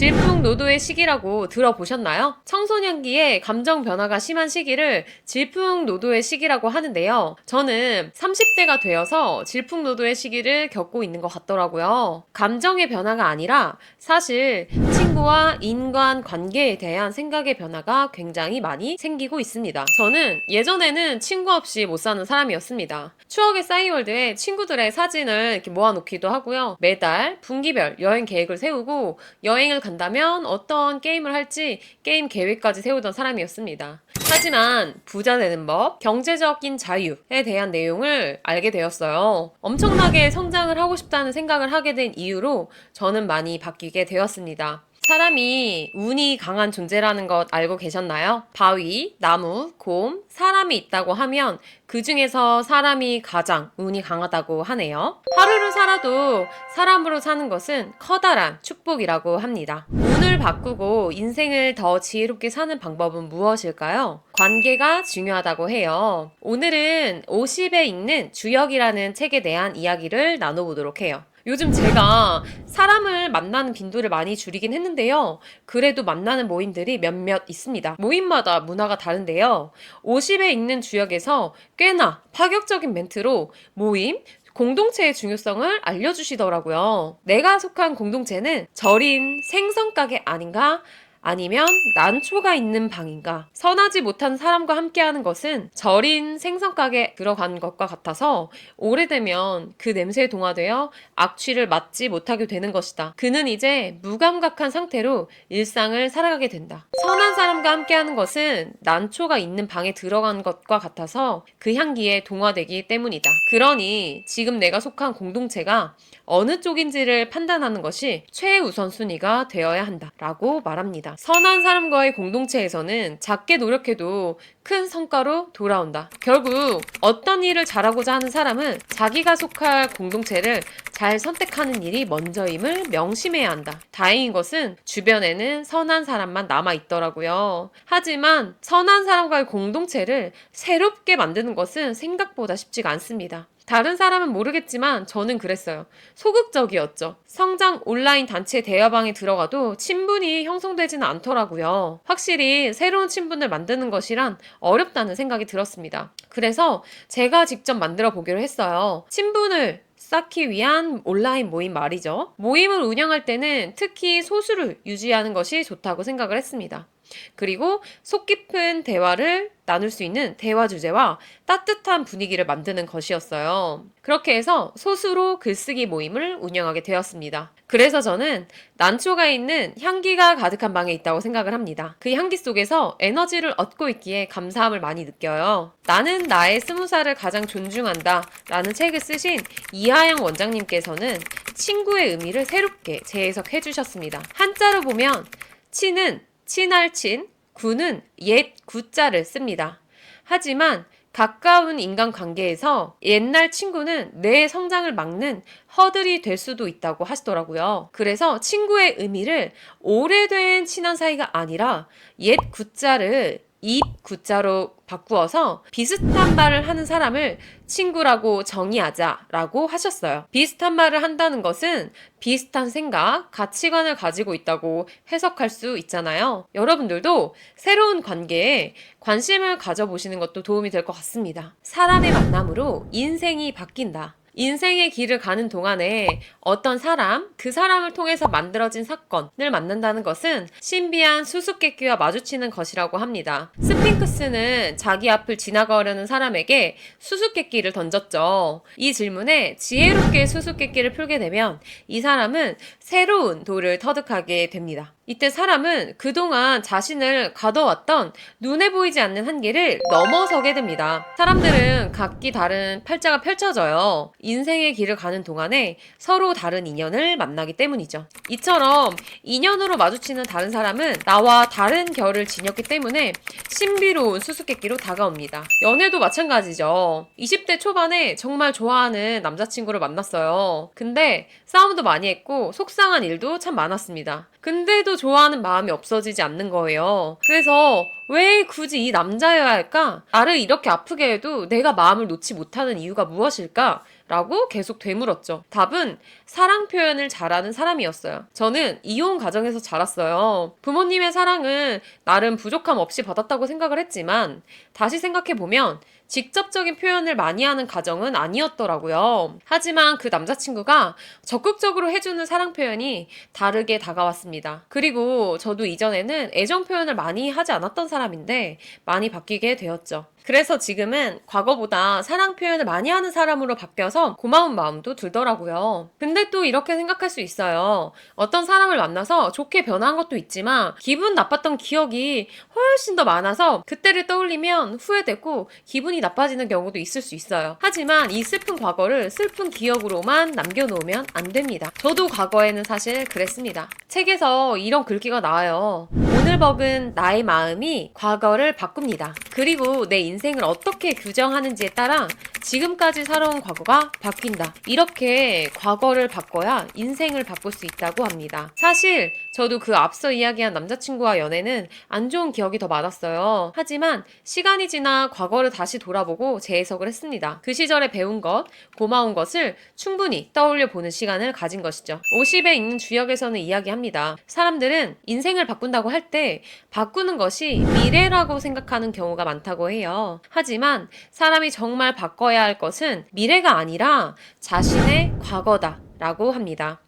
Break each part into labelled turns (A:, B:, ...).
A: 질풍노도의 시기라고 들어보셨나요? 청소년기에 감정 변화가 심한 시기를 질풍노도의 시기라고 하는데요. 저는 30대가 되어서 질풍노도의 시기를 겪고 있는 것 같더라고요. 감정의 변화가 아니라 사실 친구와 인간 관계에 대한 생각의 변화가 굉장히 많이 생기고 있습니다. 저는 예전에는 친구 없이 못 사는 사람이었습니다. 추억의 싸이월드에 친구들의 사진을 이렇게 모아놓기도 하고요. 매달 분기별 여행 계획을 세우고 여행을 간다면 어떤 게임을 할지 게임 계획까지 세우던 사람이었습니다. 하지만 부자 되는 법, 경제적인 자유에 대한 내용을 알게 되었어요. 엄청나게 성장을 하고 싶다는 생각을 하게 된 이유로 저는 많이 바뀌게 되었습니다. 사람이 운이 강한 존재라는 것 알고 계셨나요? 바위, 나무, 곰, 사람이 있다고 하면 그 중에서 사람이 가장 운이 강하다고 하네요. 하루를 살아도 사람으로 사는 것은 커다란 축복이라고 합니다. 운을 바꾸고 인생을 더 지혜롭게 사는 방법은 무엇일까요? 관계가 중요하다고 해요. 오늘은 50에 읽는 주역이라는 책에 대한 이야기를 나눠보도록 해요. 요즘 제가 사람을 만나는 빈도를 많이 줄이긴 했는데요. 그래도 만나는 모임들이 몇몇 있습니다. 모임마다 문화가 다른데요. 50에 읽는 주역에서 꽤나 파격적인 멘트로 모임, 공동체의 중요성을 알려주시더라고요. 내가 속한 공동체는 절인 생선가게 아닌가? 아니면 난초가 있는 방인가? 선하지 못한 사람과 함께하는 것은 절인 생선가게 들어간 것과 같아서 오래되면 그 냄새에 동화되어 악취를 맡지 못하게 되는 것이다. 그는 이제 무감각한 상태로 일상을 살아가게 된다. 선한 사람과 함께하는 것은 난초가 있는 방에 들어간 것과 같아서 그 향기에 동화되기 때문이다. 그러니 지금 내가 속한 공동체가 어느 쪽인지를 판단하는 것이 최우선순위가 되어야 한다 라고 말합니다. 선한 사람과의 공동체에서는 작게 노력해도 큰 성과로 돌아온다. 결국 어떤 일을 잘하고자 하는 사람은 자기가 속할 공동체를 잘 선택하는 일이 먼저임을 명심해야 한다. 다행인 것은 주변에는 선한 사람만 남아있더라고요. 하지만 선한 사람과의 공동체를 새롭게 만드는 것은 생각보다 쉽지가 않습니다. 다른 사람은 모르겠지만 저는 그랬어요. 소극적이었죠. 성장 온라인 단체 대화방에 들어가도 친분이 형성되지는 않더라고요. 확실히 새로운 친분을 만드는 것이란 어렵다는 생각이 들었습니다. 그래서 제가 직접 만들어 보기로 했어요. 친분을 쌓기 위한 온라인 모임 말이죠. 모임을 운영할 때는 특히 소수를 유지하는 것이 좋다고 생각을 했습니다. 그리고 속 깊은 대화를 나눌 수 있는 대화 주제와 따뜻한 분위기를 만드는 것이었어요. 그렇게 해서 소수로 글쓰기 모임을 운영하게 되었습니다. 그래서 저는 난초가 있는 향기가 가득한 방에 있다고 생각을 합니다. 그 향기 속에서 에너지를 얻고 있기에 감사함을 많이 느껴요. 나는 나의 20살을 가장 존중한다 라는 책을 쓰신 이하영 원장님께서는 친구의 의미를 새롭게 재해석해 주셨습니다. 한자로 보면 친은 친할 친, 구는 옛 구자를 씁니다. 하지만 가까운 인간관계에서 옛날 친구는 내 성장을 막는 허들이 될 수도 있다고 하시더라고요. 그래서 친구의 의미를 오래된 친한 사이가 아니라 옛 구자를 입 구자로 바꾸어서 비슷한 말을 하는 사람을 친구라고 정의하자라고 하셨어요. 비슷한 말을 한다는 것은 비슷한 생각, 가치관을 가지고 있다고 해석할 수 있잖아요. 여러분들도 새로운 관계에 관심을 가져보시는 것도 도움이 될 것 같습니다. 사람의 만남으로 인생이 바뀐다. 인생의 길을 가는 동안에 어떤 사람, 그 사람을 통해서 만들어진 사건을 만난다는 것은 신비한 수수께끼와 마주치는 것이라고 합니다. 스핑크스는 자기 앞을 지나가려는 사람에게 수수께끼를 던졌죠. 이 질문에 지혜롭게 수수께끼를 풀게 되면 이 사람은 새로운 돌을 터득하게 됩니다. 이때 사람은 그동안 자신을 가둬왔던 눈에 보이지 않는 한계를 넘어서게 됩니다. 사람들은 각기 다른 팔자가 펼쳐져요. 인생의 길을 가는 동안에 서로 다른 인연을 만나기 때문이죠. 이처럼 인연으로 마주치는 다른 사람은 나와 다른 결을 지녔기 때문에 신비로운 수수께끼로 다가옵니다. 연애도 마찬가지죠. 20대 초반에 정말 좋아하는 남자친구를 만났어요. 근데 싸움도 많이 했고 속상한 일도 참 많았습니다. 근데도 좋아하는 마음이 없어지지 않는 거예요. 그래서 왜 굳이 이 남자여야 할까? 나를 이렇게 아프게 해도 내가 마음을 놓지 못하는 이유가 무엇일까? 라고 계속 되물었죠. 답은 사랑 표현을 잘하는 사람이었어요. 저는 이혼 가정에서 자랐어요. 부모님의 사랑은 나름 부족함 없이 받았다고 생각을 했지만 다시 생각해보면 직접적인 표현을 많이 하는 가정은 아니었더라고요. 하지만 그 남자친구가 적극적으로 해주는 사랑 표현이 다르게 다가왔습니다. 그리고 저도 이전에는 애정 표현을 많이 하지 않았던 사람인데 많이 바뀌게 되었죠. 그래서 지금은 과거보다 사랑 표현을 많이 하는 사람으로 바뀌어서 고마운 마음도 들더라고요. 근데 또 이렇게 생각할 수 있어요. 어떤 사람을 만나서 좋게 변한 것도 있지만 기분 나빴던 기억이 훨씬 더 많아서 그때를 떠올리면 후회되고 기분이 나빠지는 경우도 있을 수 있어요. 하지만 이 슬픈 과거를 슬픈 기억으로만 남겨놓으면 안 됩니다. 저도 과거에는 사실 그랬습니다. 책에서 이런 글귀가 나와요. 오늘 먹은 나의 마음이 과거를 바꿉니다. 그리고 내 인생을 어떻게 규정하는지에 따라 지금까지 살아온 과거가 바뀐다. 이렇게 과거를 바꿔야 인생을 바꿀 수 있다고 합니다. 사실 저도 그 앞서 이야기한 남자친구와 연애는 안 좋은 기억이 더 많았어요. 하지만 시간이 지나 과거를 다시 돌아보고 재해석을 했습니다. 그 시절에 배운 것, 고마운 것을 충분히 떠올려 보는 시간을 가진 것이죠. 50에 읽는 주역에서는 이야기합니다. 사람들은 인생을 바꾼다고 할 때 바꾸는 것이 미래라고 생각하는 경우가 많다고 해요. 하지만 사람이 정말 바꿔야 할 것은 미래가 아니라 자신의 과거다 라고 합니다.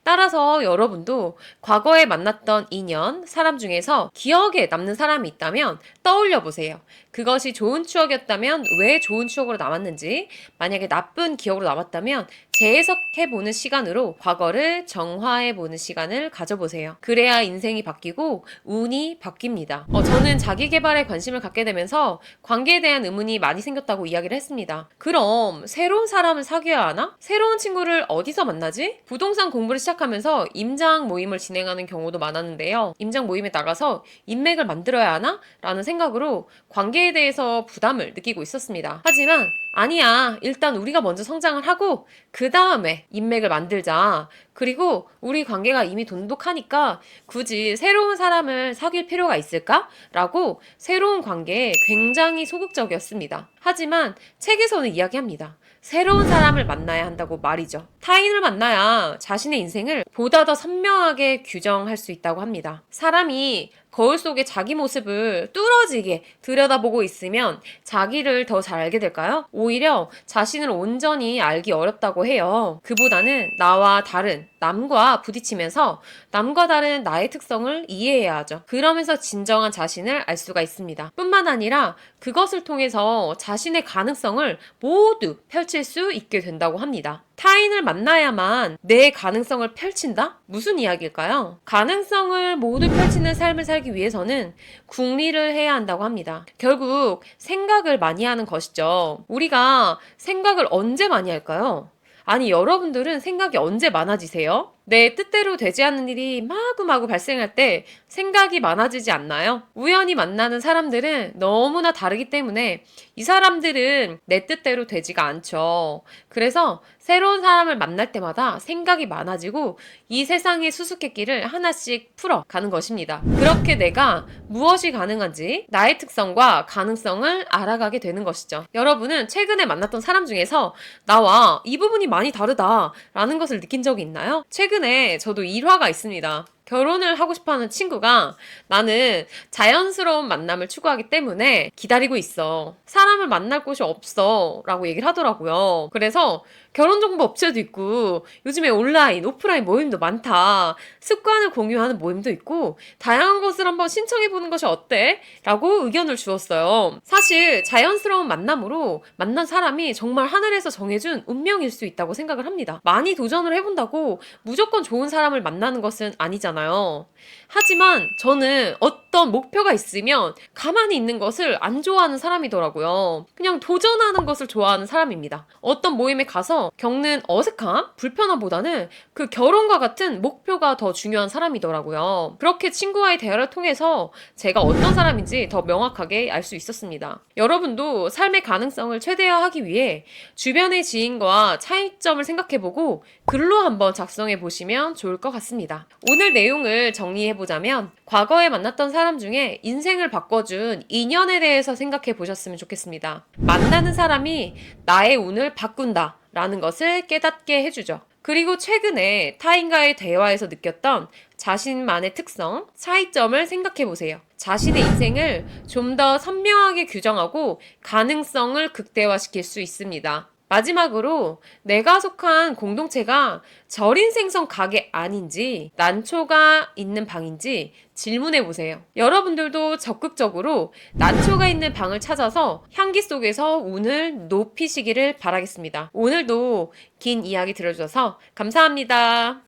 A: 따라서 여러분도 과거에 만났던 인연, 사람 중에서 기억에 남는 사람이 있다면 떠올려 보세요. 그것이 좋은 추억이었다면 왜 좋은 추억으로 남았는지, 만약에 나쁜 기억으로 남았다면 재해석해보는 시간으로 과거를 정화해보는 시간을 가져보세요. 그래야 인생이 바뀌고 운이 바뀝니다. 저는 자기계발에 관심을 갖게 되면서 관계에 대한 의문이 많이 생겼다고 이야기를 했습니다. 그럼 새로운 사람을 사귀어야 하나? 새로운 친구를 어디서 만나지? 부동산 공부를 시작하면서 임장 모임을 진행하는 경우도 많았는데요. 임장 모임에 나가서 인맥을 만들어야 하나? 라는 생각으로 관계에 대해서 부담을 느끼고 있었습니다. 하지만 아니야. 일단 우리가 먼저 성장을 하고 그 다음에 인맥을 만들자. 그리고 우리 관계가 이미 돈독하니까 굳이 새로운 사람을 사귈 필요가 있을까? 라고 새로운 관계에 굉장히 소극적이었습니다. 하지만 책에서는 이야기합니다. 새로운 사람을 만나야 한다고 말이죠. 타인을 만나야 자신의 인생을 보다 더 선명하게 규정할 수 있다고 합니다. 사람이 거울 속에 자기 모습을 뚫어지게 들여다보고 있으면 자기를 더 잘 알게 될까요? 오히려 자신을 온전히 알기 어렵다고 해요. 그보다는 나와 다른 남과 부딪히면서 남과 다른 나의 특성을 이해해야 하죠. 그러면서 진정한 자신을 알 수가 있습니다. 뿐만 아니라 그것을 통해서 자신의 가능성을 모두 펼칠 수 있게 된다고 합니다. 타인을 만나야만 내 가능성을 펼친다? 무슨 이야기일까요? 가능성을 모두 펼치는 삶을 살기 위해서는 궁리를 해야 한다고 합니다. 결국 생각을 많이 하는 것이죠. 우리가 생각을 언제 많이 할까요? 아니, 여러분들은 생각이 언제 많아지세요? 내 뜻대로 되지 않는 일이 마구마구 발생할 때 생각이 많아지지 않나요? 우연히 만나는 사람들은 너무나 다르기 때문에 이 사람들은 내 뜻대로 되지가 않죠. 그래서 새로운 사람을 만날 때마다 생각이 많아지고 이 세상의 수수께끼를 하나씩 풀어가는 것입니다. 그렇게 내가 무엇이 가능한지 나의 특성과 가능성을 알아가게 되는 것이죠. 여러분은 최근에 만났던 사람 중에서 나와 이 부분이 많이 다르다라는 것을 느낀 적이 있나요? 최근에 저도 일화가 있습니다. 결혼을 하고 싶어하는 친구가 나는 자연스러운 만남을 추구하기 때문에 기다리고 있어. 사람을 만날 곳이 없어. 라고 얘기를 하더라고요. 그래서 결혼정보 업체도 있고 요즘에 온라인, 오프라인 모임도 많다. 습관을 공유하는 모임도 있고 다양한 것을 한번 신청해보는 것이 어때? 라고 의견을 주었어요. 사실 자연스러운 만남으로 만난 사람이 정말 하늘에서 정해준 운명일 수 있다고 생각을 합니다. 많이 도전을 해본다고 무조건 좋은 사람을 만나는 것은 아니잖아요. 하지만 저는 어떤 목표가 있으면 가만히 있는 것을 안 좋아하는 사람이더라고요. 그냥 도전하는 것을 좋아하는 사람입니다. 어떤 모임에 가서 겪는 어색함, 불편함보다는 그 결혼과 같은 목표가 더 중요한 사람이더라고요. 그렇게 친구와의 대화를 통해서 제가 어떤 사람인지 더 명확하게 알 수 있었습니다. 여러분도 삶의 가능성을 최대화하기 위해 주변의 지인과 차이점을 생각해보고 글로 한번 작성해보시면 좋을 것 같습니다. 오늘 내용을 정리해보자면 과거에 만났던 사람 중에 인생을 바꿔준 인연에 대해서 생각해 보셨으면 좋겠습니다. 만나는 사람이 나의 운을 바꾼다 라는 것을 깨닫게 해주죠. 그리고 최근에 타인과의 대화에서 느꼈던 자신만의 특성, 차이점을 생각해 보세요. 자신의 인생을 좀 더 선명하게 규정하고 가능성을 극대화시킬 수 있습니다. 마지막으로 내가 속한 공동체가 절인 생선 가게 아닌지 난초가 있는 방인지 질문해 보세요. 여러분들도 적극적으로 난초가 있는 방을 찾아서 향기 속에서 운을 높이시기를 바라겠습니다. 오늘도 긴 이야기 들어주셔서 감사합니다.